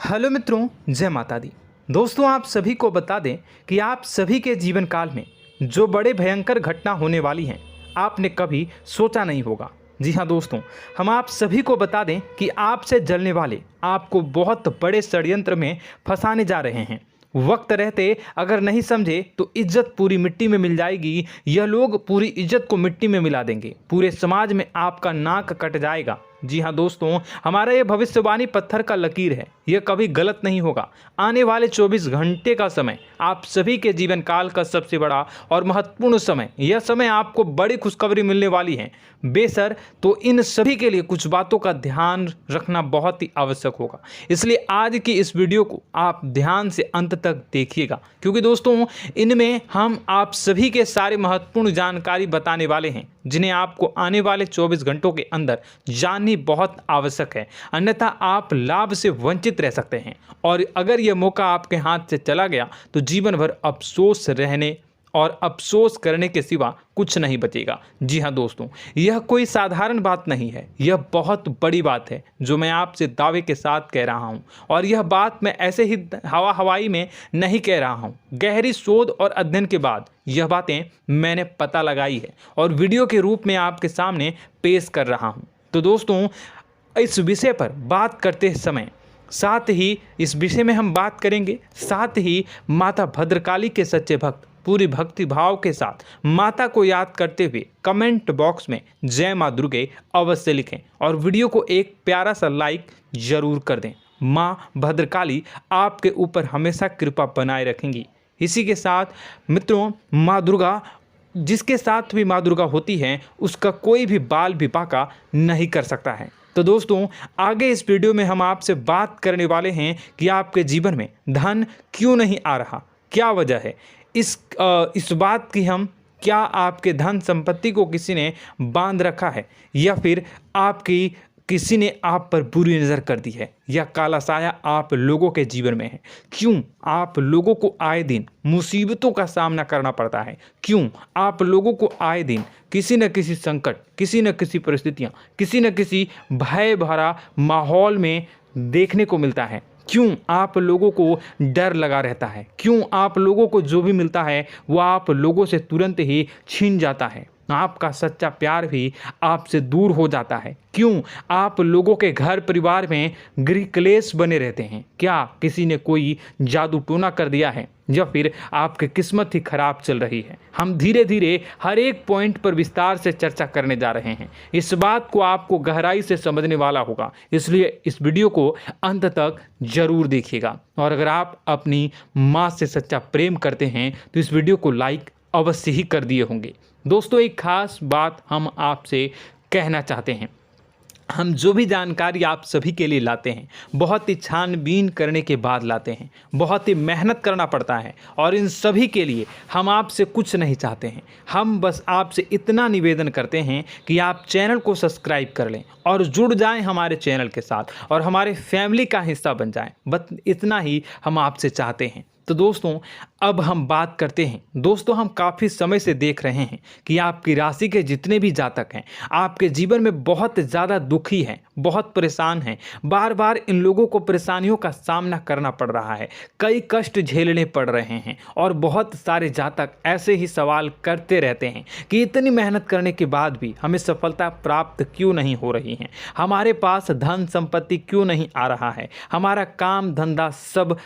Hello मित्रों, जय माता दी। दोस्तों, आप सभी को बता दें कि आप सभी के जीवन काल में जो बड़े भयंकर घटना होने वाली हैं, आपने कभी सोचा नहीं होगा। जी हाँ दोस्तों, हम आप सभी को बता दें कि आपसे जलने वाले आपको बहुत बड़े षड्यंत्र में फंसाने जा रहे हैं। वक्त रहते अगर नहीं समझे तो इज्जत पूरी मिट्टी में मिल जाएगी। यह लोग पूरी इज्जत को मिट्टी में मिला देंगे। पूरे समाज में आपका नाक कट जाएगा। जी हाँ दोस्तों, हमारा ये भविष्यवाणी पत्थर का लकीर है, यह कभी गलत नहीं होगा। आने वाले 24 घंटे का समय आप सभी के जीवन काल का सबसे बड़ा और महत्वपूर्ण समय। यह समय आपको बड़ी खुशखबरी मिलने वाली है बेसर, तो इन सभी के लिए कुछ बातों का ध्यान रखना बहुत ही आवश्यक होगा। इसलिए आज की इस वीडियो को आप ध्यान से अंत तक देखिएगा, क्योंकि दोस्तों इनमें हम आप सभी के सारे महत्वपूर्ण जानकारी बताने वाले हैं, जिन्हें आपको आने वाले 24 घंटों के अंदर जाननी बहुत आवश्यक है। अन्यथा आप लाभ से वंचित रह सकते हैं, और अगर यह मौका आपके हाथ से चला गया तो जीवन भर अफसोस रहने और अफसोस करने के सिवा कुछ नहीं बचेगा। जी हाँ दोस्तों, यह कोई साधारण बात नहीं है, यह बहुत बड़ी बात है जो मैं आपसे दावे के साथ कह रहा हूँ। और यह बात मैं ऐसे ही हवाई में नहीं कह रहा हूँ। गहरी शोध और अध्ययन के बाद यह बातें मैंने पता लगाई है और वीडियो के रूप में आपके सामने पेश कर रहा हूँ। तो दोस्तों, इस विषय पर बात करते समय साथ ही इस विषय में हम बात करेंगे, साथ ही माता भद्रकाली के सच्चे भक्त पूरी भक्ति भाव के साथ माता को याद करते हुए कमेंट बॉक्स में जय माँ दुर्गे अवश्य लिखें और वीडियो को एक प्यारा सा लाइक जरूर कर दें। माँ भद्रकाली आपके ऊपर हमेशा कृपा बनाए रखेंगी। इसी के साथ मित्रों, माँ दुर्गा, जिसके साथ भी माँ दुर्गा होती हैं, उसका कोई भी बाल भी बांका नहीं कर सकता है। तो दोस्तों, आगे इस वीडियो में हम आपसे बात करने वाले हैं कि आपके जीवन में धन क्यों नहीं आ रहा, क्या वजह है इस बात की। हम क्या आपके धन संपत्ति को किसी ने बांध रखा है, या फिर आपकी किसी ने आप पर बुरी नज़र कर दी है, या काला साया आप लोगों के जीवन में है। क्यों आप लोगों को आए दिन मुसीबतों का सामना करना पड़ता है, क्यों आप लोगों को आए दिन किसी न किसी संकट, किसी न किसी परिस्थितियाँ, किसी न किसी भय भरा माहौल में देखने को मिलता है। क्यों आप लोगों को डर लगा रहता है, क्यों आप लोगों को जो भी मिलता है वो आप लोगों से तुरंत ही छीन जाता है, आपका सच्चा प्यार भी आपसे दूर हो जाता है। क्यों आप लोगों के घर परिवार में गृह क्लेश बने रहते हैं। क्या किसी ने कोई जादू टोना कर दिया है, या फिर आपकी किस्मत ही खराब चल रही है। हम धीरे धीरे हर एक पॉइंट पर विस्तार से चर्चा करने जा रहे हैं। इस बात को आपको गहराई से समझने वाला होगा, इसलिए इस वीडियो को अंत तक जरूर देखिएगा। और अगर आप अपनी माँ से सच्चा प्रेम करते हैं तो इस वीडियो को लाइक अवश्य ही कर दिए होंगे। दोस्तों, एक खास बात हम आपसे कहना चाहते हैं। हम जो भी जानकारी आप सभी के लिए लाते हैं, बहुत ही छानबीन करने के बाद लाते हैं, बहुत ही मेहनत करना पड़ता है, और इन सभी के लिए हम आपसे कुछ नहीं चाहते हैं। हम बस आपसे इतना निवेदन करते हैं कि आप चैनल को सब्सक्राइब कर लें और जुड़ जाएं हमारे चैनल के साथ और हमारे फैमिली का हिस्सा बन जाएं। बस इतना ही हम आपसे चाहते हैं। तो दोस्तों, अब हम बात करते हैं। दोस्तों, हम काफ़ी समय से देख रहे हैं कि आपकी राशि के जितने भी जातक हैं, आपके जीवन में बहुत ज़्यादा दुखी हैं, बहुत परेशान हैं। बार बार इन लोगों को परेशानियों का सामना करना पड़ रहा है, कई कष्ट झेलने पड़ रहे हैं, और बहुत सारे जातक ऐसे ही सवाल करते रहते हैं कि इतनी मेहनत करने के बाद भी हमें सफलता प्राप्त क्यों नहीं हो रही है, हमारे पास धन संपत्ति क्यों नहीं आ रहा है, हमारा काम धंधा सब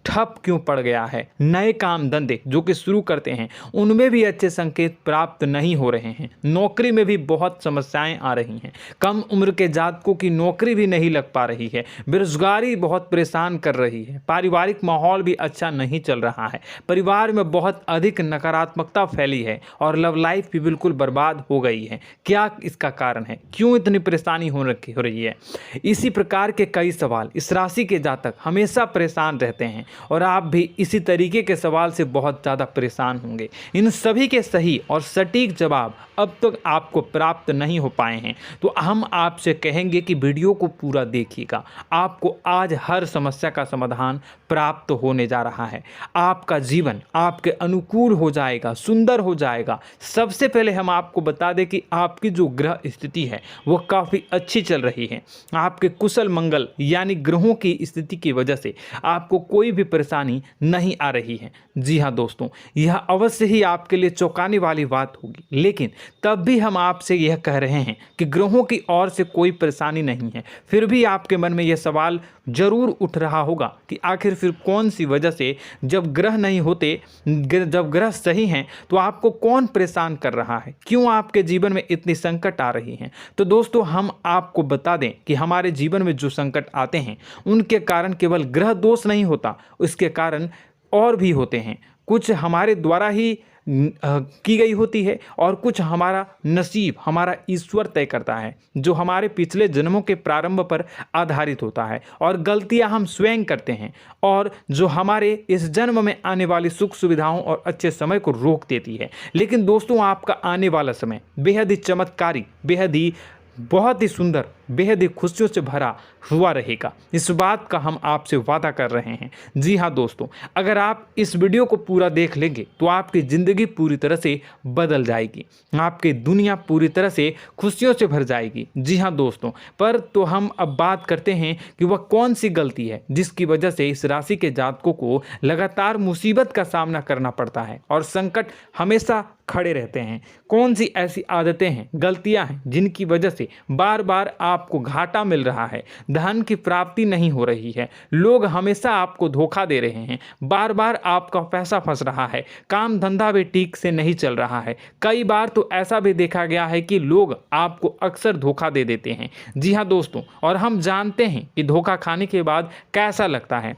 ठप क्यों पड़ गया है। नए काम धंधे जो कि शुरू करते हैं उनमें भी अच्छे संकेत प्राप्त नहीं हो रहे हैं। नौकरी में भी बहुत समस्याएं आ रही हैं। कम उम्र के जातकों की नौकरी भी नहीं लग पा रही है। बेरोजगारी बहुत परेशान कर रही है। पारिवारिक माहौल भी अच्छा नहीं चल रहा है। परिवार में बहुत अधिक नकारात्मकता फैली है और लव लाइफ भी बिल्कुल बर्बाद हो गई है। क्या इसका कारण है, क्यों इतनी परेशानी हो रही है? इसी प्रकार के कई सवाल इस राशि के जातक हमेशा परेशान रहते हैं और आप भी इसी तरीके के सवाल से बहुत ज़्यादा परेशान होंगे। इन सभी के सही और सटीक जवाब अब तक आपको प्राप्त नहीं हो पाए हैं, तो हम आपसे कहेंगे कि वीडियो को पूरा देखिएगा। आपको आज हर समस्या का समाधान प्राप्त होने जा रहा है। आपका जीवन आपके अनुकूल हो जाएगा, सुंदर हो जाएगा। सबसे पहले हम आपको बता दें कि आपकी जो ग्रह स्थिति है वो काफ़ी अच्छी चल रही है। आपके कुशल मंगल यानी ग्रहों की स्थिति की वजह से आपको कोई भी परेशानी नहीं आ रही है। जी हाँ दोस्तों, यह अवश्य ही आपके लिए चौंकाने वाली बात होगी, लेकिन तब भी हम आपसे यह कह रहे हैं कि ग्रहों की ओर से कोई परेशानी नहीं है। फिर भी आपके मन में यह सवाल जरूर उठ रहा होगा कि आखिर फिर कौन सी वजह से, जब ग्रह नहीं होते, जब ग्रह सही हैं, तो आपको कौन परेशान कर रहा है, क्यों आपके जीवन में इतनी संकट आ रही हैं। तो दोस्तों, हम आपको बता दें कि हमारे जीवन में जो संकट आते हैं उनके कारण केवल ग्रह दोष नहीं होता, उसके कारण और भी होते हैं। कुछ हमारे द्वारा ही की गई होती है और कुछ हमारा नसीब, हमारा ईश्वर तय करता है, जो हमारे पिछले जन्मों के प्रारंभ पर आधारित होता है, और गलतियां हम स्वयं करते हैं, और जो हमारे इस जन्म में आने वाली सुख सुविधाओं और अच्छे समय को रोक देती है। लेकिन दोस्तों, आपका आने वाला समय बेहद ही चमत्कारी, बेहद ही बहुत ही सुंदर, बेहद ही खुशियों से भरा हुआ रहेगा। इस बात का हम आपसे वादा कर रहे हैं। जी हाँ दोस्तों, अगर आप इस वीडियो को पूरा देख लेंगे तो आपकी ज़िंदगी पूरी तरह से बदल जाएगी, आपकी दुनिया पूरी तरह से खुशियों से भर जाएगी। जी हाँ दोस्तों, पर तो हम अब बात करते हैं कि वह कौन सी गलती है जिसकी वजह से इस राशि के जातकों को लगातार मुसीबत का सामना करना पड़ता है और संकट हमेशा खड़े रहते हैं। कौन सी ऐसी आदतें हैं, गलतियां हैं जिनकी वजह से बार बार आपको घाटा मिल रहा है, धन की प्राप्ति नहीं हो रही है, लोग हमेशा आपको धोखा दे रहे हैं, बार बार आपका पैसा फंस रहा है, काम धंधा भी ठीक से नहीं चल रहा है। कई बार तो ऐसा भी देखा गया है कि लोग आपको अक्सर धोखा दे देते हैं। जी हाँ दोस्तों, और हम जानते हैं कि धोखा खाने के बाद कैसा लगता है।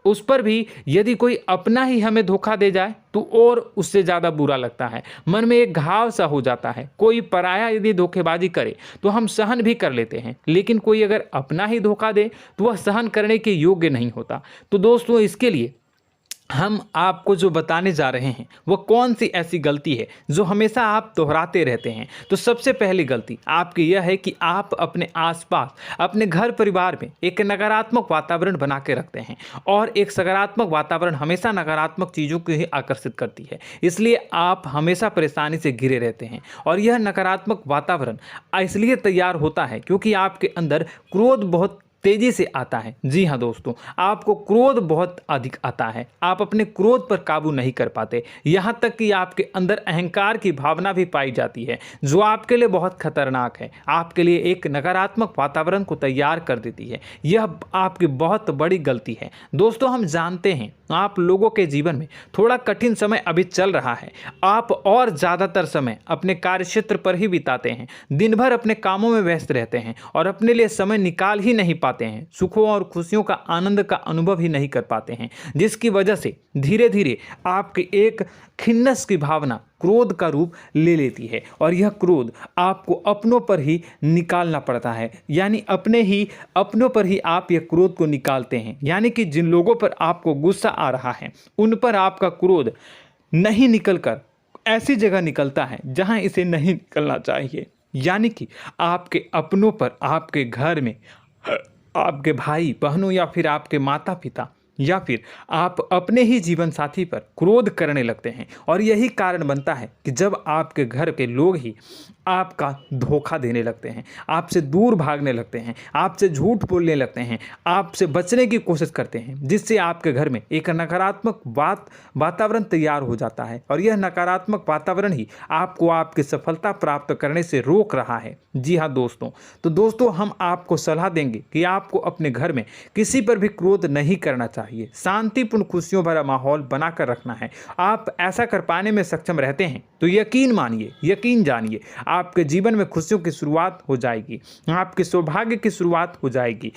उस पर भी यदि कोई अपना ही हमें धोखा दे जाए तो और उससे ज़्यादा बुरा लगता है, मन में एक घाव सा हो जाता है। कोई पराया यदि धोखेबाजी करे तो हम सहन भी कर लेते हैं, लेकिन कोई अगर अपना ही धोखा दे तो वह सहन करने के योग्य नहीं होता। तो दोस्तों, इसके लिए हम आपको जो बताने जा रहे हैं वो कौन सी ऐसी गलती है जो हमेशा आप दोहराते रहते हैं। तो सबसे पहली गलती आपकी यह है कि आप अपने आसपास, अपने घर परिवार में एक नकारात्मक वातावरण बना के रखते हैं, और एक सकारात्मक वातावरण हमेशा नकारात्मक चीज़ों को ही आकर्षित करती है। इसलिए आप हमेशा परेशानी से घिरे रहते हैं, और यह नकारात्मक वातावरण इसलिए तैयार होता है क्योंकि आपके अंदर क्रोध बहुत तेजी से आता है। जी हाँ दोस्तों, आपको क्रोध बहुत अधिक आता है, आप अपने क्रोध पर काबू नहीं कर पाते, यहाँ तक कि आपके अंदर अहंकार की भावना भी पाई जाती है, जो आपके लिए बहुत खतरनाक है, आपके लिए एक नकारात्मक वातावरण को तैयार कर देती है। यह आपकी बहुत बड़ी गलती है। दोस्तों, हम जानते हैं आप लोगों के जीवन में थोड़ा कठिन समय अभी चल रहा है। आप और ज़्यादातर समय अपने कार्यक्षेत्र पर ही बिताते हैं, दिन भर अपने कामों में व्यस्त रहते हैं और अपने लिए समय निकाल ही नहीं पाते हैं, सुखों और खुशियों का आनंद का अनुभव ही नहीं कर पाते हैं, जिसकी वजह से धीरे धीरे आपकी एक खिन्नस की भावना क्रोध का रूप ले लेती है, और यह क्रोध आपको अपनों पर ही निकालना पड़ता है। यानी अपनों पर ही आप यह क्रोध को निकालते हैं। यानी कि जिन लोगों पर आपको गुस्सा आ रहा है उन पर आपका क्रोध नहीं निकलकर ऐसी जगह निकलता है जहां इसे नहीं निकलना चाहिए। यानी कि आपके अपनों पर, आपके घर में आपके भाई बहनों या फिर आपके माता पिता या फिर आप अपने ही जीवन साथी पर क्रोध करने लगते हैं, और यही कारण बनता है कि जब आपके घर के लोग ही आपका धोखा देने लगते हैं, आपसे दूर भागने लगते हैं, आपसे झूठ बोलने लगते हैं, आपसे बचने की कोशिश करते हैं, जिससे आपके घर में एक नकारात्मक वातावरण तैयार हो जाता है, और यह नकारात्मक वातावरण ही आपको आपकी सफलता प्राप्त करने से रोक रहा है। जी हाँ दोस्तों, तो दोस्तों, हम आपको सलाह देंगे कि आपको अपने घर में किसी पर भी क्रोध नहीं करना चाहिए, शांतिपूर्ण खुशियों भरा माहौल बनाकर रखना है। आप ऐसा कर पाने में सक्षम रहते हैं तो यकीन मानिए, यकीन जानिए, आपके जीवन में खुशियों की शुरुआत हो जाएगी, आपके सौभाग्य की शुरुआत हो जाएगी।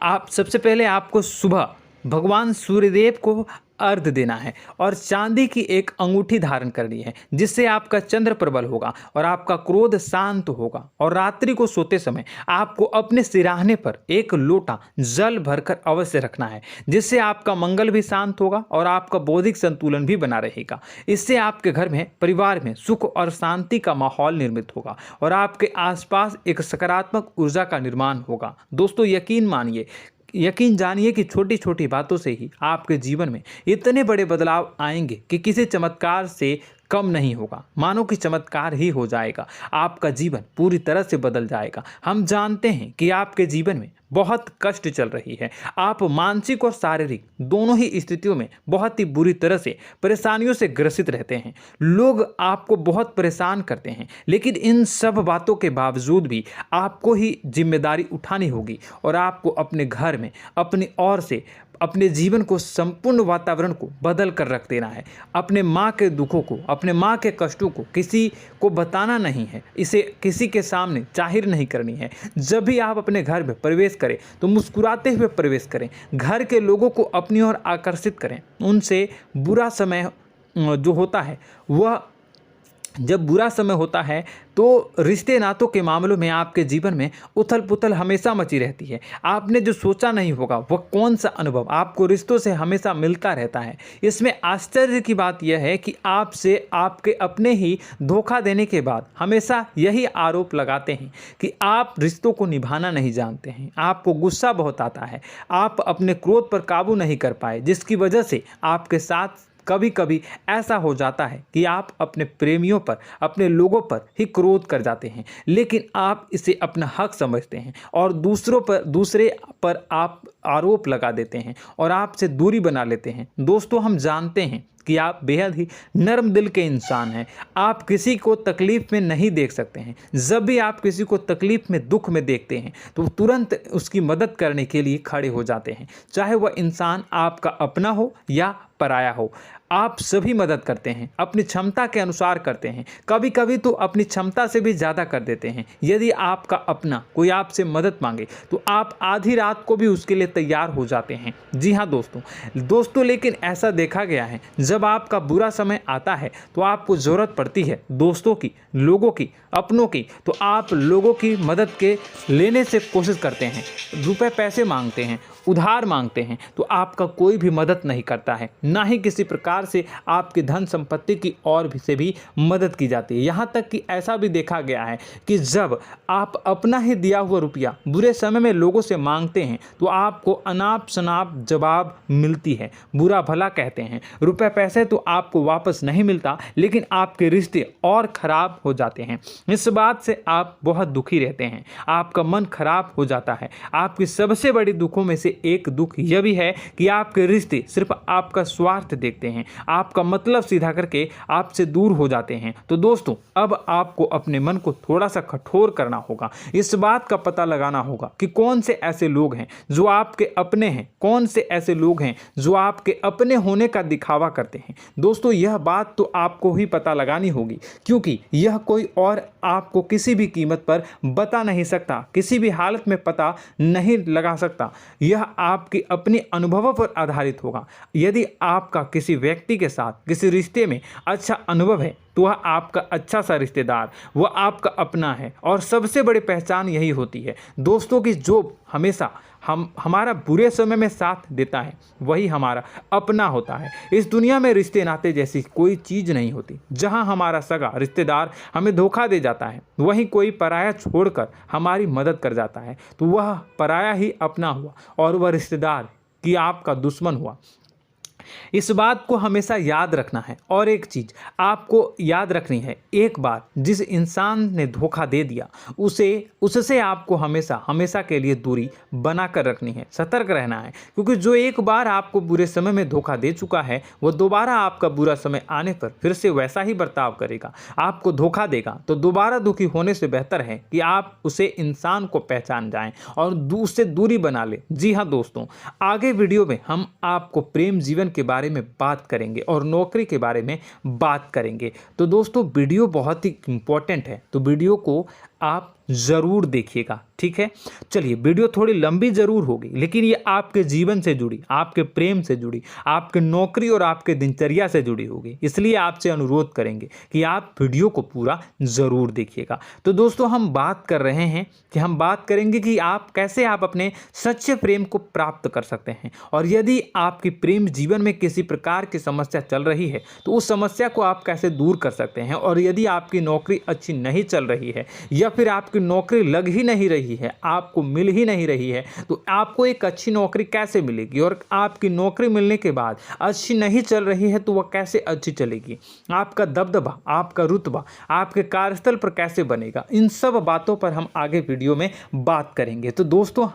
आप सबसे पहले आपको सुबह भगवान सूर्यदेव को अर्घ देना है और चांदी की एक अंगूठी धारण करनी है, जिससे आपका चंद्र प्रबल होगा और आपका क्रोध शांत होगा। और रात्रि को सोते समय आपको अपने सिरहाने पर एक लोटा जल भरकर अवश्य रखना है, जिससे आपका मंगल भी शांत होगा और आपका बौद्धिक संतुलन भी बना रहेगा। इससे आपके घर में, परिवार में सुख और शांति का माहौल निर्मित होगा और आपके आसपास एक सकारात्मक ऊर्जा का निर्माण होगा। दोस्तों यकीन जानिए कि छोटी छोटी बातों से ही आपके जीवन में इतने बड़े बदलाव आएंगे कि किसी चमत्कार से कम नहीं होगा। मानो कि चमत्कार ही हो जाएगा, आपका जीवन पूरी तरह से बदल जाएगा। हम जानते हैं कि आपके जीवन में बहुत कष्ट चल रही है, आप मानसिक और शारीरिक दोनों ही स्थितियों में बहुत ही बुरी तरह से परेशानियों से ग्रसित रहते हैं। लोग आपको बहुत परेशान करते हैं, लेकिन इन सब बातों के बावजूद भी आपको ही जिम्मेदारी उठानी होगी और आपको अपने घर में अपनी ओर से अपने जीवन को, संपूर्ण वातावरण को बदल कर रख देना है। अपने माँ के दुखों को, अपने माँ के कष्टों को किसी को बताना नहीं है, इसे किसी के सामने जाहिर नहीं करनी है। जब भी आप अपने घर में प्रवेश करें तो मुस्कुराते हुए प्रवेश करें, घर के लोगों को अपनी ओर आकर्षित करें। उनसे बुरा समय जो होता है वह जब बुरा समय होता है तो रिश्ते नातों के मामलों में आपके जीवन में उथल पुथल हमेशा मची रहती है। आपने जो सोचा नहीं होगा वह कौन सा अनुभव आपको रिश्तों से हमेशा मिलता रहता है। इसमें आश्चर्य की बात यह है कि आपसे आपके अपने ही धोखा देने के बाद हमेशा यही आरोप लगाते हैं कि आप रिश्तों को निभाना नहीं जानते हैं, आपको गुस्सा बहुत आता है, आप अपने क्रोध पर काबू नहीं कर पाए, जिसकी वजह से आपके साथ कभी कभी ऐसा हो जाता है कि आप अपने प्रेमियों पर, अपने लोगों पर ही क्रोध कर जाते हैं, लेकिन आप इसे अपना हक समझते हैं और दूसरे पर आप आरोप लगा देते हैं और आपसे दूरी बना लेते हैं। दोस्तों हम जानते हैं कि आप बेहद ही नर्म दिल के इंसान हैं। आप किसी को तकलीफ में नहीं देख सकते हैं। जब भी आप किसी को तकलीफ में, दुख में देखते हैं तो तुरंत उसकी मदद करने के लिए खड़े हो जाते हैं, चाहे वह इंसान आपका अपना हो या पराया हो। आप सभी मदद करते हैं, अपनी क्षमता के अनुसार करते हैं, कभी कभी तो अपनी क्षमता से भी ज़्यादा कर देते हैं। यदि आपका अपना कोई आपसे मदद मांगे तो आप आधी रात को भी उसके लिए तैयार हो जाते हैं। जी हाँ दोस्तों, लेकिन ऐसा देखा गया है जब आपका बुरा समय आता है तो आपको ज़रूरत पड़ती है दोस्तों की, लोगों की, अपनों की, तो आप लोगों की मदद के लेने से कोशिश करते हैं, रुपए पैसे मांगते हैं, उधार मांगते हैं, तो आपका कोई भी मदद नहीं करता है, ना ही किसी प्रकार से आपकी धन संपत्ति की और भी से भी मदद की जाती है। यहाँ तक कि ऐसा भी देखा गया है कि जब आप अपना ही दिया हुआ रुपया बुरे समय में लोगों से मांगते हैं तो आपको अनाप शनाप जवाब मिलती है, बुरा भला कहते हैं। रुपए पैसे तो आपको वापस नहीं मिलता, लेकिन आपके रिश्ते और खराब हो जाते हैं। इस बात से आप बहुत दुखी रहते हैं, आपका मन खराब हो जाता है। आपकी सबसे बड़ी दुखों में से एक दुख यह भी है कि आपके रिश्ते सिर्फ आपका स्वार्थ देखते हैं, आपका मतलब सीधा करके आपसे दूर हो जाते हैं। तो दोस्तों अब आपको अपने मन को थोड़ा सा कठोर करना होगा, इस बात का पता लगाना होगा कि कौन से ऐसे लोग हैं जो आपके अपने हैं, कौन से ऐसे लोग हैं जो आपके अपने होने का दिखावा करते हैं। दोस्तों यह बात तो आपको ही पता लगानी होगी, क्योंकि यह कोई और आपको किसी भी कीमत पर बता नहीं सकता, किसी भी हालत में पता नहीं लगा सकता। यह आपके अपने अनुभवों पर आधारित होगा। यदि आपका किसी व्यक्ति के साथ किसी रिश्ते में अच्छा अनुभव है तो वह आपका अच्छा सा रिश्तेदार, वह आपका अपना है, और सबसे बड़ी पहचान यही होती है दोस्तों की जो हमेशा हमारा बुरे समय में साथ देता है वही हमारा अपना होता है। इस दुनिया में रिश्ते नाते जैसी कोई चीज़ नहीं होती। जहां हमारा सगा रिश्तेदार हमें धोखा दे जाता है, वहीं कोई पराया छोड़कर हमारी मदद कर जाता है तो वह पराया ही अपना हुआ और वह रिश्तेदार कि आपका दुश्मन हुआ। इस बात को हमेशा याद रखना है। और एक चीज़ आपको याद रखनी है, एक बार जिस इंसान ने धोखा दे दिया उससे आपको हमेशा के लिए दूरी बना कर रखनी है, सतर्क रहना है, क्योंकि जो एक बार आपको बुरे समय में धोखा दे चुका है वो दोबारा आपका बुरा समय आने पर फिर से वैसा ही बर्ताव करेगा, आपको धोखा देगा। तो दोबारा दुखी होने से बेहतर है कि आप उसे इंसान को पहचान जाएं और उससे दूरी बना लें। जी हाँ दोस्तों, आगे वीडियो में हम आपको प्रेम जीवन के बारे में बात करेंगे और नौकरी के बारे में बात करेंगे। तो दोस्तों वीडियो बहुत ही इम्पोर्टेंट है, तो वीडियो को आप ज़रूर देखिएगा, ठीक है। चलिए, वीडियो थोड़ी लंबी ज़रूर होगी, लेकिन ये आपके जीवन से जुड़ी, आपके प्रेम से जुड़ी, आपके नौकरी और आपके दिनचर्या से जुड़ी होगी, इसलिए आपसे अनुरोध करेंगे कि आप वीडियो को पूरा ज़रूर देखिएगा। तो दोस्तों, हम बात कर रहे हैं कि हम बात करेंगे कि आप कैसे आप अपने सच्चे प्रेम को प्राप्त कर सकते हैं, और यदि आपकी प्रेम जीवन में किसी प्रकार की समस्या चल रही है तो उस समस्या को आप कैसे दूर कर सकते हैं, और यदि आपकी नौकरी अच्छी नहीं चल रही है या फिर आपकी नौकरी लग ही नहीं रही है, आपको मिल ही नहीं रही है, तो आपको एक अच्छी नौकरी कैसे मिलेगी, और आपकी नौकरी मिलने के बाद अच्छी नहीं चल रही है तो वह कैसे अच्छी चलेगी, आपका दबदबा, आपका रुतबा आपके कार्यस्थल पर कैसे बनेगा, इन सब बातों पर हम आगे वीडियो में बात करेंगे। तो दोस्तों,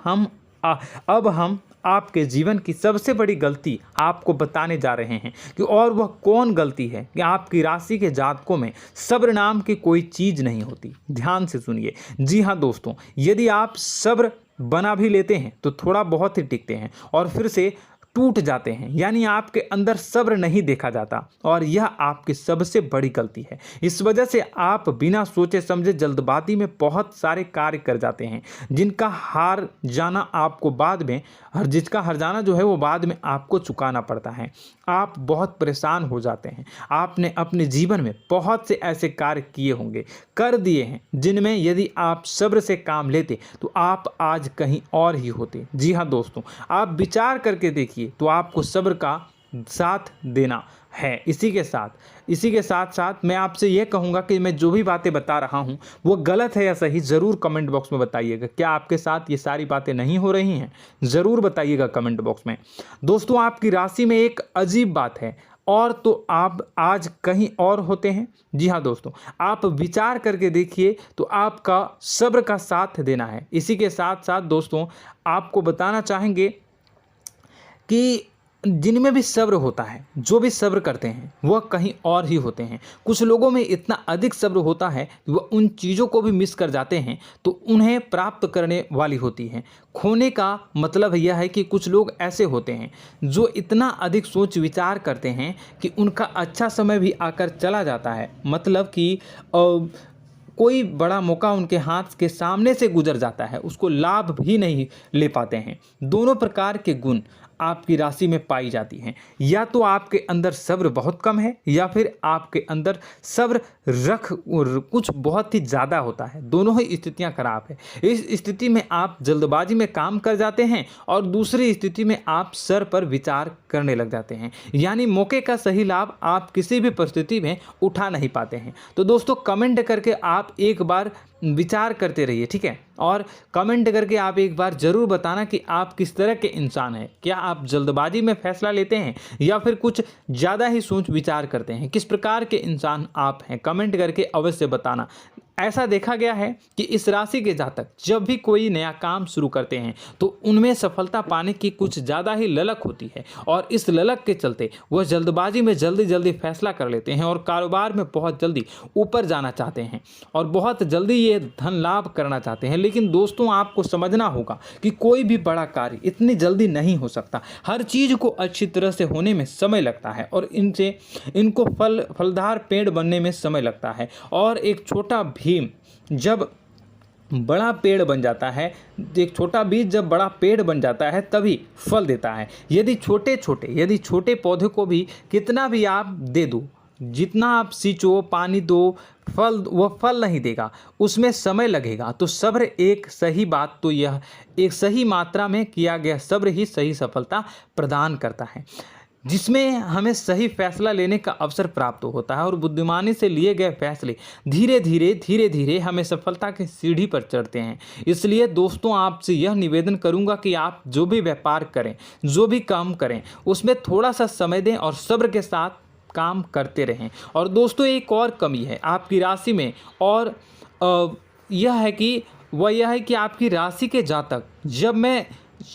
अब हम आपके जीवन की सबसे बड़ी गलती आपको बताने जा रहे हैं कि और वह कौन गलती है कि आपकी राशि के जातकों में सब्र नाम की कोई चीज़ नहीं होती। ध्यान से सुनिए। जी हाँ दोस्तों, यदि आप सब्र बना भी लेते हैं तो थोड़ा बहुत ही टिकते हैं और फिर से टूट जाते हैं, यानी आपके अंदर सब्र नहीं देखा जाता, और यह आपकी सबसे बड़ी गलती है। इस वजह से आप बिना सोचे समझे जल्दबाजी में बहुत सारे कार्य कर जाते हैं, जिनका हार जाना आपको बाद में, जिसका हर जाना जो है वो बाद में आपको चुकाना पड़ता है। आप बहुत परेशान हो जाते हैं। आपने अपने जीवन में बहुत से ऐसे कार्य किए होंगे, कर दिए हैं, जिनमें यदि आप सब्र से काम लेते तो आप आज कहीं और ही होते। जी हाँ दोस्तों, आप विचार करके देखिए तो आपको सब्र का साथ देना है। इसी के साथ साथ मैं आपसे यह कहूँगा कि मैं जो भी बातें बता रहा हूँ वो गलत है या सही, ज़रूर कमेंट बॉक्स में बताइएगा। क्या आपके साथ ये सारी बातें नहीं हो रही हैं? ज़रूर बताइएगा कमेंट बॉक्स में। दोस्तों, आपकी राशि में एक अजीब बात है, और तो आप आज कहीं और होते हैं। जी हाँ दोस्तों, आप विचार करके देखिए तो आपका सब्र का साथ देना है। इसी के साथ साथ दोस्तों, आपको बताना चाहेंगे कि जिनमें भी सब्र होता है, जो भी सब्र करते हैं, वह कहीं और ही होते हैं। कुछ लोगों में इतना अधिक सब्र होता है कि वह उन चीज़ों को भी मिस कर जाते हैं तो उन्हें प्राप्त करने वाली होती हैं। खोने का मतलब यह है कि कुछ लोग ऐसे होते हैं जो इतना अधिक सोच विचार करते हैं कि उनका अच्छा समय भी आकर चला जाता है, मतलब कि कोई बड़ा मौका उनके हाथ के सामने से गुजर जाता है, उसको लाभ भी नहीं ले पाते हैं। दोनों प्रकार के गुण आपकी राशि में पाई जाती हैं। या तो आपके अंदर सब्र बहुत कम है, या फिर आपके अंदर सब्र रख कुछ बहुत ही ज़्यादा होता है। दोनों ही स्थितियां खराब है। इस स्थिति में आप जल्दबाजी में काम कर जाते हैं, और दूसरी स्थिति में आप सर पर विचार करने लग जाते हैं, यानी मौके का सही लाभ आप किसी भी परिस्थिति में उठा नहीं पाते हैं। तो दोस्तों, कमेंट करके आप एक बार विचार करते रहिए, ठीक है, और कमेंट करके आप एक बार ज़रूर बताना कि आप किस तरह के इंसान हैं। क्या आप जल्दबाजी में फैसला लेते हैं या फिर कुछ ज़्यादा ही सोच विचार करते हैं? किस प्रकार के इंसान आप हैं, कमेंट करके अवश्य बताना। ऐसा देखा गया है कि इस राशि के जातक जब भी कोई नया काम शुरू करते हैं तो उनमें सफलता पाने की कुछ ज़्यादा ही ललक होती है, और इस ललक के चलते वह जल्दबाजी में जल्दी फैसला कर लेते हैं और कारोबार में बहुत जल्दी ऊपर जाना चाहते हैं और बहुत जल्दी ये धन लाभ करना चाहते हैं। लेकिन दोस्तों, आपको समझना होगा कि कोई भी बड़ा कार्य इतनी जल्दी नहीं हो सकता। हर चीज़ को अच्छी तरह से होने में समय लगता है, और इनको फलदार पेड़ बनने में समय लगता है। और एक छोटा भीम जब बड़ा पेड़ बन जाता है, एक छोटा बीज जब बड़ा पेड़ बन जाता है तभी फल देता है। यदि छोटे पौधे को भी कितना भी आप दे दो, जितना आप सींचो, पानी दो, वह फल नहीं देगा, उसमें समय लगेगा। तो सब्र एक सही बात, तो यह एक सही मात्रा में किया गया सब्र ही सही सफलता प्रदान करता है, जिसमें हमें सही फैसला लेने का अवसर प्राप्त होता है, और बुद्धिमानी से लिए गए फैसले धीरे धीरे हमें सफलता की सीढ़ी पर चढ़ते हैं। इसलिए दोस्तों, आपसे यह निवेदन करूंगा कि आप जो भी व्यापार करें, जो भी काम करें, उसमें थोड़ा सा समय दें और सब्र के साथ काम करते रहें। और दोस्तों, एक और कमी है आपकी राशि में, और यह है कि आपकी राशि के जातक जब मैं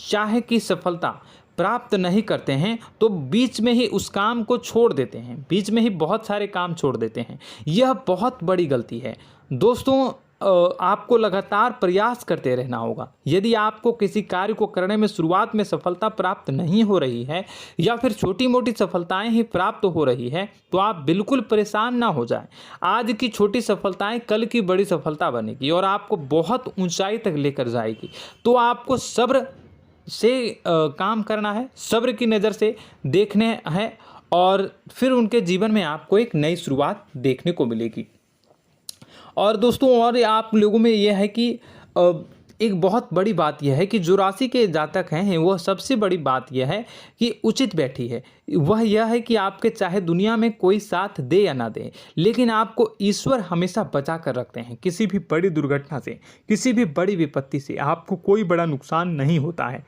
चाहे कि सफलता प्राप्त नहीं करते हैं तो बीच में ही उस काम को छोड़ देते हैं, बीच में ही बहुत सारे काम छोड़ देते हैं। यह बहुत बड़ी गलती है दोस्तों। आपको लगातार प्रयास करते रहना होगा। यदि आपको किसी कार्य को करने में शुरुआत में सफलता प्राप्त नहीं हो रही है या फिर छोटी मोटी सफलताएं ही प्राप्त हो रही है तो आप बिल्कुल परेशान ना हो जाएं। आज की छोटी सफलताएं कल की बड़ी सफलता बनेगी और आपको बहुत ऊंचाई तक लेकर जाएगी। तो आपको सब्र से काम करना है, सब्र की नज़र से देखने हैं और फिर उनके जीवन में आपको एक नई शुरुआत देखने को मिलेगी। और दोस्तों और आप लोगों में यह है कि एक बहुत बड़ी बात यह है कि जो राशि के जातक हैं वो सबसे बड़ी बात यह है कि उचित बैठी है। वह यह है कि आपके चाहे दुनिया में कोई साथ दे या ना दे, लेकिन आपको ईश्वर हमेशा बचा कर रखते हैं। किसी भी बड़ी दुर्घटना से, किसी भी बड़ी विपत्ति से आपको कोई बड़ा नुकसान नहीं होता है।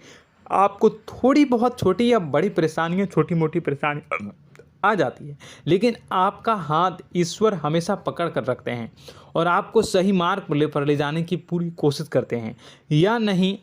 आपको थोड़ी बहुत छोटी या बड़ी परेशानियाँ, छोटी मोटी परेशानी आ जाती है, लेकिन आपका हाथ ईश्वर हमेशा पकड़ कर रखते हैं और आपको सही मार्ग पर ले जाने की पूरी कोशिश करते हैं। या नहीं,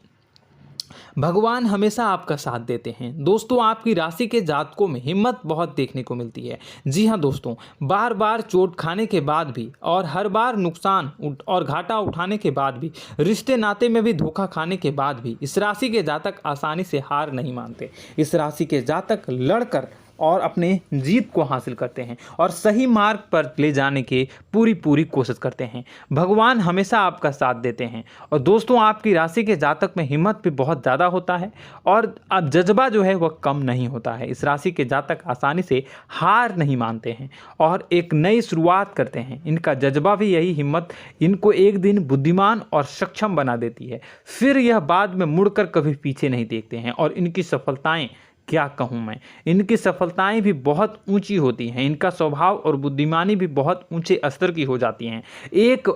भगवान हमेशा आपका साथ देते हैं। दोस्तों आपकी राशि के जातकों में हिम्मत बहुत देखने को मिलती है। जी हाँ दोस्तों, बार बार चोट खाने के बाद भी और हर बार नुकसान और घाटा उठाने के बाद भी, रिश्ते नाते में भी धोखा खाने के बाद भी इस राशि के जातक आसानी से हार नहीं मानते। इस राशि के जातक लड़कर और अपने जीत को हासिल करते हैं और सही मार्ग पर ले जाने की पूरी कोशिश करते हैं। भगवान हमेशा आपका साथ देते हैं। और दोस्तों आपकी राशि के जातक में हिम्मत भी बहुत ज़्यादा होता है और अब जज्बा जो है वह कम नहीं होता है। इस राशि के जातक आसानी से हार नहीं मानते हैं और एक नई शुरुआत करते हैं। इनका जज्बा भी यही हिम्मत इनको एक दिन बुद्धिमान और सक्षम बना देती है। फिर यह बाद में मुड़कर कभी पीछे नहीं देखते हैं और इनकी सफलताएं, क्या कहूँ मैं, इनकी सफलताएं भी बहुत ऊंची होती हैं। इनका स्वभाव और बुद्धिमानी भी बहुत ऊंचे स्तर की हो जाती हैं।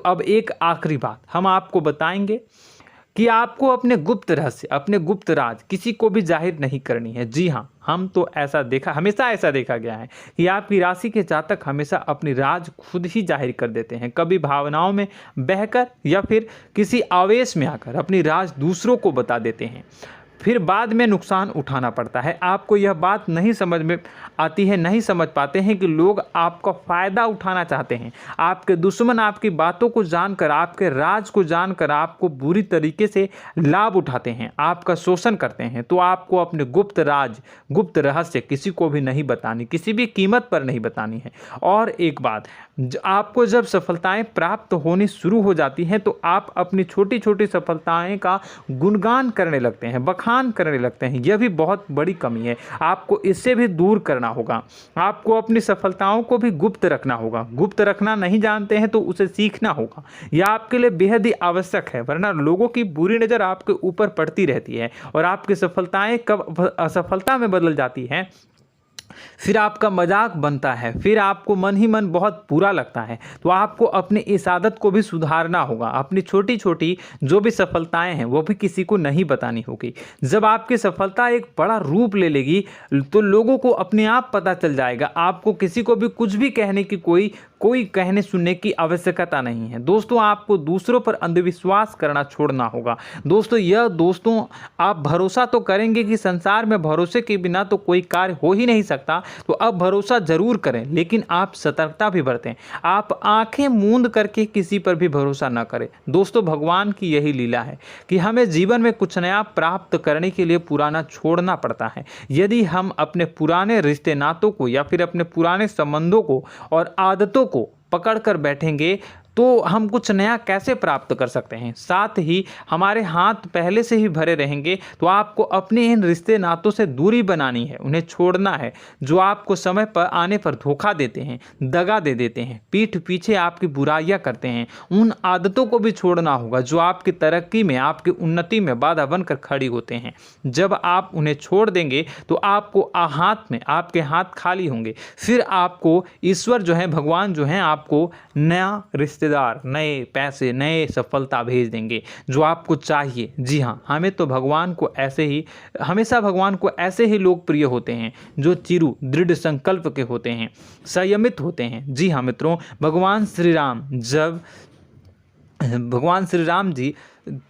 अब एक आखिरी बात हम आपको बताएंगे कि आपको अपने गुप्त रहस्य, अपने गुप्त राज किसी को भी जाहिर नहीं करनी है। जी हाँ, हम तो हमेशा ऐसा देखा गया है कि आपकी राशि के जातक हमेशा अपनी राज खुद ही जाहिर कर देते हैं। कभी भावनाओं में बहकर या फिर किसी आवेश में आकर अपनी राज दूसरों को बता देते हैं, फिर बाद में नुकसान उठाना पड़ता है। आपको यह बात नहीं समझ में आती है, नहीं समझ पाते हैं कि लोग आपका फ़ायदा उठाना चाहते हैं। आपके दुश्मन आपकी बातों को जानकर, आपके राज को जानकर आपको बुरी तरीके से लाभ उठाते हैं, आपका शोषण करते हैं। तो आपको अपने गुप्त राज, गुप्त रहस्य किसी को भी नहीं बतानी, किसी भी कीमत पर नहीं बतानी है। और एक बात, आपको जब सफलताएं प्राप्त होनी शुरू हो जाती हैं तो आप अपनी छोटी छोटी सफलताएं का गुणगान करने लगते हैं, बखान करने लगते हैं। यह भी बहुत बड़ी कमी है, आपको इससे भी दूर करना होगा। आपको अपनी सफलताओं को भी गुप्त रखना होगा। गुप्त रखना नहीं जानते हैं तो उसे सीखना होगा। यह आपके लिए बेहद ही आवश्यक है, वरना लोगों की बुरी नज़र आपके ऊपर पड़ती रहती है और आपकी सफलताएं कब असफलता में बदल जाती हैं, फिर आपका मजाक बनता है, फिर आपको मन ही मन बहुत बुरा लगता है। तो आपको अपनी इस आदत को भी सुधारना होगा। अपनी छोटी छोटी जो भी सफलताएं हैं वो भी किसी को नहीं बतानी होगी। जब आपकी सफलता एक बड़ा रूप ले लेगी तो लोगों को अपने आप पता चल जाएगा। आपको किसी को भी कुछ भी कहने की कोई कहने सुनने की आवश्यकता नहीं है। दोस्तों आपको दूसरों पर अंधविश्वास करना छोड़ना होगा। दोस्तों आप भरोसा तो करेंगे कि संसार में भरोसे के बिना तो कोई कार्य हो ही नहीं सकता, तो अब भरोसा जरूर करें, लेकिन आप सतर्कता भी बरतें। आप आंखें मूंद करके किसी पर भी भरोसा न करें। दोस्तों भगवान की यही लीला है कि हमें जीवन में कुछ नया प्राप्त करने के लिए पुराना छोड़ना पड़ता है। यदि हम अपने पुराने रिश्ते नातों को या फिर अपने पुराने संबंधों को और आदतों को पकड़ कर बैठेंगे तो हम कुछ नया कैसे प्राप्त कर सकते हैं। साथ ही हमारे हाथ पहले से ही भरे रहेंगे। तो आपको अपने इन रिश्ते नातों से दूरी बनानी है, उन्हें छोड़ना है जो आपको समय पर आने पर धोखा देते हैं, दगा दे देते हैं, पीठ पीछे आपकी बुराइयां करते हैं। उन आदतों को भी छोड़ना होगा जो आपकी तरक्की में, आपकी उन्नति में बाधा बनकर खड़ी होते हैं। जब आप उन्हें छोड़ देंगे तो आपको आपके हाथ खाली होंगे। फिर आपको ईश्वर जो है, भगवान जो है, आपको नया रिश्तेदार, नए पैसे, नए सफलता भेज देंगे जो आपको चाहिए। जी हाँ, हमेशा भगवान को ऐसे ही लोग प्रिय होते हैं जो चिरु दृढ़ संकल्प के होते हैं, संयमित होते हैं। जी हाँ मित्रों, भगवान श्री राम जी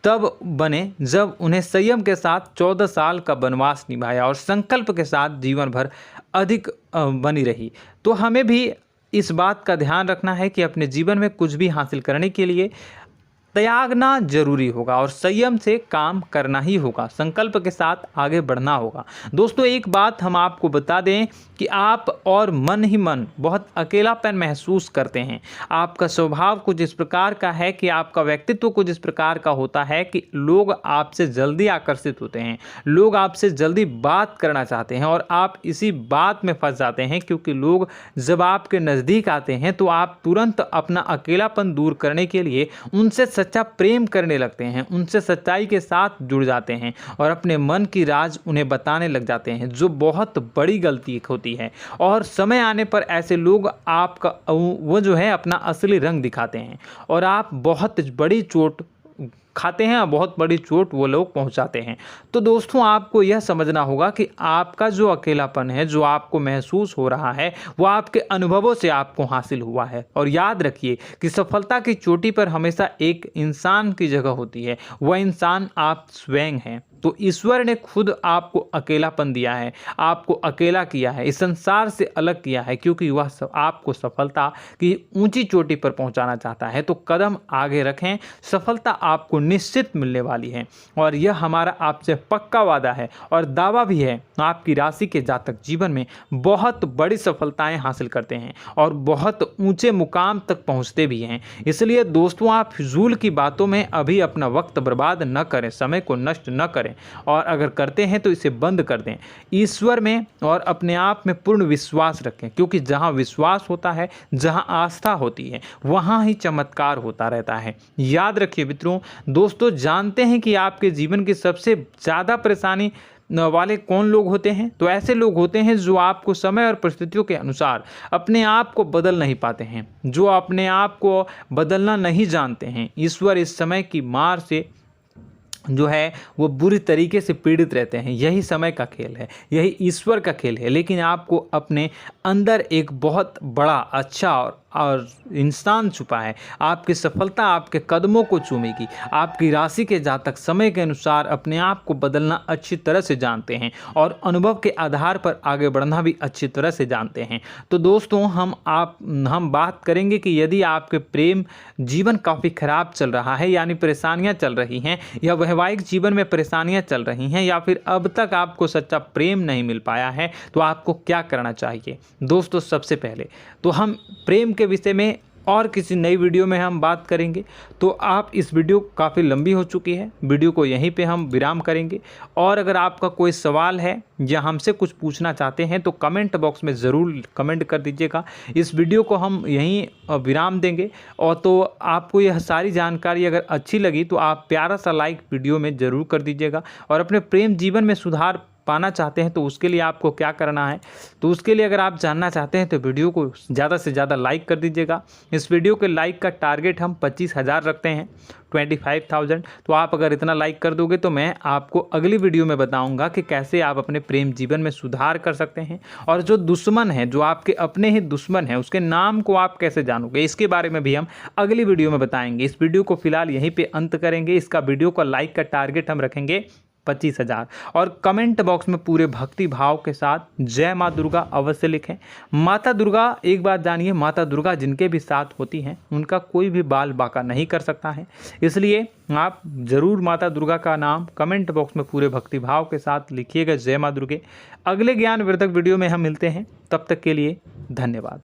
तब बने जब उन्हें संयम के साथ 14 साल का वनवास निभाया और संकल्प के साथ जीवन भर अधिक बनी रही। तो हमें भी इस बात का ध्यान रखना है कि अपने जीवन में कुछ भी हासिल करने के लिए त्यागना जरूरी होगा और संयम से काम करना ही होगा। संकल्प के साथ आगे बढ़ना होगा। दोस्तों एक बात हम आपको बता दें कि आप और मन ही मन बहुत अकेलापन महसूस करते हैं। आपका स्वभाव कुछ इस प्रकार का है कि आपका व्यक्तित्व कुछ इस प्रकार का होता है कि लोग आपसे जल्दी आकर्षित होते हैं, लोग आपसे जल्दी बात करना चाहते हैं और आप इसी बात में फंस जाते हैं, क्योंकि लोग जब आपके नज़दीक आते हैं तो आप तुरंत अपना अकेलापन दूर करने के लिए उनसे सच्चा प्रेम करने लगते हैं, उनसे सच्चाई के साथ जुड़ जाते हैं और अपने मन की राज उन्हें बताने लग जाते हैं, जो बहुत बड़ी गलती होती है। और समय आने पर ऐसे लोग आपका वो जो है अपना असली रंग दिखाते हैं और आप बहुत बड़ी चोट खाते हैं और बहुत बड़ी चोट वो लोग पहुंचाते हैं। तो दोस्तों आपको यह समझना होगा कि आपका जो अकेलापन है, जो आपको महसूस हो रहा है, वो आपके अनुभवों से आपको हासिल हुआ है। और याद रखिए कि सफलता की चोटी पर हमेशा एक इंसान की जगह होती है, वह इंसान आप स्वयं हैं। तो ईश्वर ने खुद आपको अकेलापन दिया है, आपको अकेला किया है, इस संसार से अलग किया है, क्योंकि वह आपको सफलता की ऊंची चोटी पर पहुंचाना चाहता है। तो कदम आगे रखें, सफलता आपको निश्चित मिलने वाली है और यह हमारा आपसे पक्का वादा है और दावा भी है। आपकी राशि के जातक जीवन में बहुत बड़ी सफलताएं हासिल करते हैं और बहुत ऊंचे मुकाम तक पहुंचते भी हैं। इसलिए दोस्तों आप फिजूल की बातों में अभी अपना वक्त बर्बाद न करें, समय को नष्ट न करें और अगर करते हैं तो इसे बंद कर दें। ईश्वर में और अपने आप में पूर्ण विश्वास रखें, क्योंकि जहां विश्वास होता है, जहां आस्था होती है, वहां ही चमत्कार होता रहता है। याद रखिए मित्रों, दोस्तों जानते हैं कि आपके जीवन की सबसे ज़्यादा परेशानी वाले कौन लोग होते हैं? तो ऐसे लोग होते हैं जो आपको समय और परिस्थितियों के अनुसार अपने आप को बदल नहीं पाते हैं, जो अपने आप को बदलना नहीं जानते हैं। ईश्वर इस समय की मार से जो है वो बुरी तरीके से पीड़ित रहते हैं। यही समय का खेल है, यही ईश्वर का खेल है। लेकिन आपको अपने अंदर एक बहुत बड़ा अच्छा और इंसान छुपा है। आपकी सफलता आपके कदमों को चूमेगी। आपकी राशि के जातक समय के अनुसार अपने आप को बदलना अच्छी तरह से जानते हैं और अनुभव के आधार पर आगे बढ़ना भी अच्छी तरह से जानते हैं। तो दोस्तों हम बात करेंगे कि यदि आपके प्रेम जीवन काफ़ी खराब चल रहा है, यानी परेशानियां चल रही हैं, या वैवाहिक जीवन में परेशानियां चल रही हैं, या फिर अब तक आपको सच्चा प्रेम नहीं मिल पाया है, तो आपको क्या करना चाहिए? दोस्तों सबसे पहले तो हम प्रेम के विषय में और किसी नई वीडियो में हम बात करेंगे। तो आप इस वीडियो काफ़ी लंबी हो चुकी है, वीडियो को यहीं पे हम विराम करेंगे। और अगर आपका कोई सवाल है या हमसे कुछ पूछना चाहते हैं तो कमेंट बॉक्स में ज़रूर कमेंट कर दीजिएगा। इस वीडियो को हम यहीं विराम देंगे। और तो आपको यह सारी जानकारी अगर अच्छी लगी तो आप प्यारा सा लाइक वीडियो में ज़रूर कर दीजिएगा। और अपने प्रेम जीवन में सुधार पाना चाहते हैं तो उसके लिए आपको क्या करना है, तो उसके लिए अगर आप जानना चाहते हैं तो वीडियो को ज़्यादा से ज़्यादा लाइक कर दीजिएगा। इस वीडियो के लाइक का टारगेट हम 25,000 रखते हैं, 25,000। तो आप अगर इतना लाइक कर दोगे तो मैं आपको अगली वीडियो में बताऊंगा कि कैसे आप अपने प्रेम जीवन में सुधार कर सकते हैं। और जो दुश्मन है, जो आपके अपने ही दुश्मन है, उसके नाम को आप कैसे जानोगे, इसके बारे में भी हम अगली वीडियो में बताएंगे। इस वीडियो को फिलहाल यहीं पे अंत करेंगे। इसका वीडियो का लाइक का टारगेट हम रखेंगे 25,000। और कमेंट बॉक्स में पूरे भक्ति भाव के साथ जय माँ दुर्गा अवश्य लिखें। माता दुर्गा, एक बात जानिए, माता दुर्गा जिनके भी साथ होती हैं उनका कोई भी बाल बाका नहीं कर सकता है। इसलिए आप ज़रूर माता दुर्गा का नाम कमेंट बॉक्स में पूरे भक्ति भाव के साथ लिखिएगा, जय माँ दुर्गे। अगले ज्ञानवर्धक वीडियो में हम मिलते हैं, तब तक के लिए धन्यवाद।